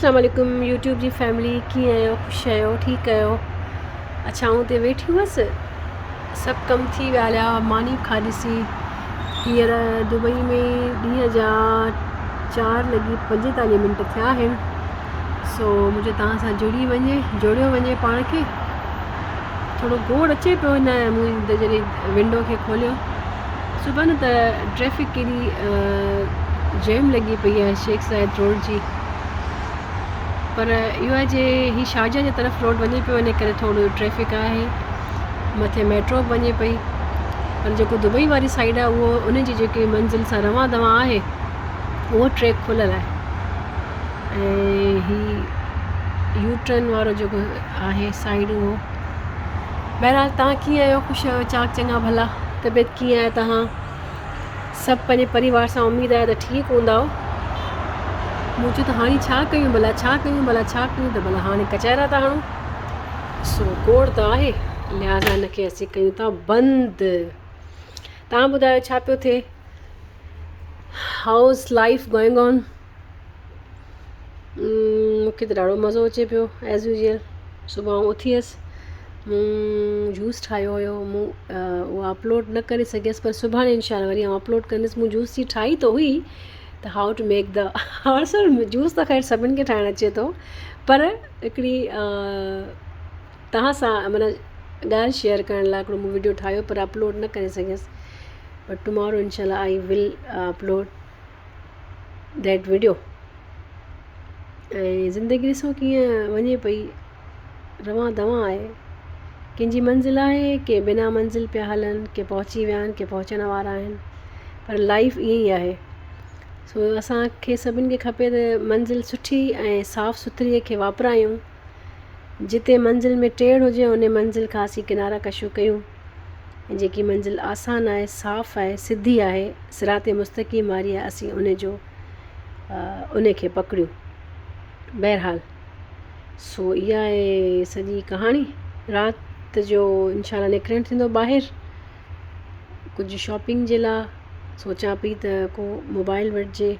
अस्सलाम वालेकुम यूट्यूब जी फैमिली, कीअं आहियो? ख़ुशि आहियो? ठीकु आहियो? अच्छा, आउं हुते वेठी हुअसि, सभु कमु थी विया हलिया, मानी खाधीसीं। हींअर दुबई में ॾींहं जा 4:45 थिया आहिनि। सो मुंहिंजो तव्हां सां जोड़ियो वञे पाण खे। थोरो गोड़ अचे पियो हिन मुंहिंजे जॾहिं विंडो खे खोलियो। सुबुह न त ट्रैफिक केॾी जैम लॻी पई आहे शेख ज़ायद रोड जी, पर इहो आहे जे ही शारजा जे तरफ़ रोड वञे पियो, इन करे थोरो ट्रैफिक आहे। मथे मेट्रो बि वञे पई, पर जेको दुबई वारी साइड आहे उहो उन जी जेकी मंज़िल सां रवां दवां आहे उहो ट्रैक खुलियल आहे। ऐं ही यू टर्न वारो जेको आहे साइड, उहो बहरहाल तव्हां कीअं आहियो? ख़ुशि आहियो? चाक चङा भला? तबियत कीअं आहे तव्हां? सभु पंहिंजे परिवार सां उमेदु आहे त ठीकु हूंदा। मूं चयो त हाणे छा कयूं भला, त भला हाणे कचहरा था हणूं। सो गोड़ त आहे, लिहाज़ा हिनखे असीं कयूं था बंदि। तव्हां ॿुधायो छा पियो थिए? House life going on? मूंखे त ॾाढो मज़ो अचे पियो एज़ यूजुअल। सुबुह उथी हुअसि, मूं जूस ठाहियो हुयो, मूं उहा अपलोड न करे सघियसि, पर सुभाणे इंशाल्लाह वरी आउं अपलोड कंदसि। मूं जूस जी ठाही त हुई त how to make the house juice त ख़ैर सभिनि खे ठाहिणु अचे थो, पर हिकिड़ी तव्हां सां माना ॻाल्हि शेयर करण लाइ हिकिड़ो मूं वीडियो ठाहियो, पर अपलोड न करे सघियसि। बट टुमारो इंशाल्लाह I will upload that video. ऐं ज़िंदगी ॾिसो कीअं वञे पई, रवां दवां आहे। कंहिंजी मंज़िल आहे, के बिना मंज़िल पिया हलनि, के पहुची विया आहिनि, के पहुचण वारा आहिनि, पर लाइफ ईअं ई आहे। सो असांखे सभिनि खे खपे त मंज़िल सुठी ऐं साफ़ु सुथरीअ खे वापरायूं। जिते मंज़िल में टेड़ हुजे उन मंज़िल खां असीं किनारा कशो कयूं। ऐं जेकी मंज़िल आसान आहे, साफ़ु आहे, सिधी आहे, सिराते मुस्तक़ीम वारी आहे, असीं उन खे पकड़ियूं। बहरहाल सो इहा आहे सॼी कहाणी। राति जो इंशाल्लाह निकिरणु थींदो ॿाहिरि कुझु शॉपिंग जे लाइ। सोचां पई त को मोबाइल वठिजे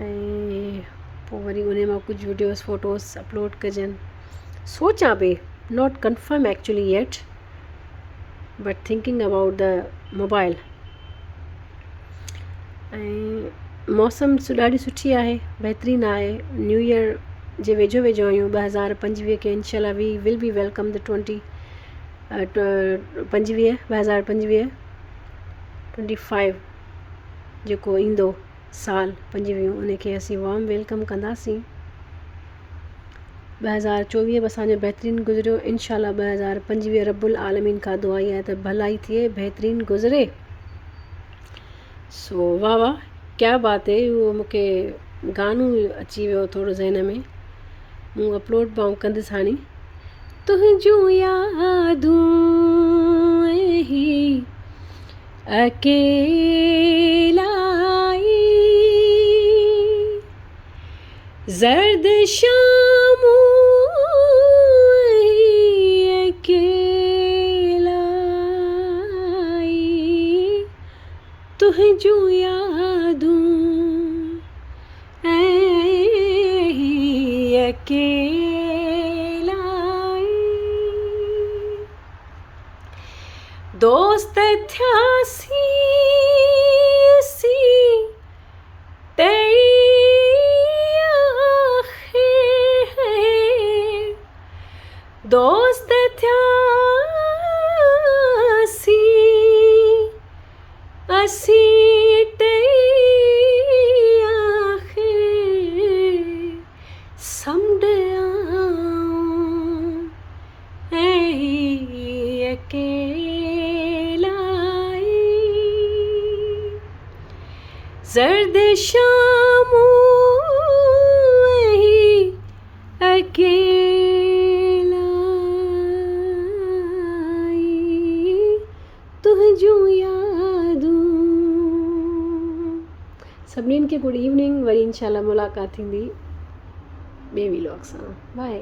ऐं पोइ वरी उन मां कुझु वीडियोस फ़ोटोस अपलोड कजनि। सोचां पई, not confirm actually yet, but thinking about the mobile. ऐं मौसम ॾाढी सुठी आहे, बहितरीनु आहे। न्यू ईयर जे वेझो आहियूं। 2025 खे इंशाल्लाह we will be welcome the 2025 जेको ईंदो साल 25 उनखे असीं वार्म वेलकम कंदासीं। 2024 बि असांजो बहितरीनु गुज़रियो। इंशाल्लाह 2025 रब्बुल आलमीन खां दुआ आहे त भलाई थिए, बहितरीनु गुज़रे। सो वाह वाह, क्या बात है। उहो मूंखे गानो अची वियो थोरो ज़हन में, मूं अपलोड पाऊं कंदसि हाणे। तुंहिंजूं यादूं ही अकेला ज़र्द शामूं अकेला तुंहिंजूं यादूं अकेला दोस्त थियासीं असीं तेरी आख़िर, दोस्त थियासीं असीं तेरी आख़िर, समुंड आऊं अकेला ज़र्द शामूं अकेला तुंहिंजूं यादूं। सभिनीनि खे गुड इवनिंग। वरी इंशाल्लाह मुलाक़ात थींदी ॿिए व्लॉग सां। बाय।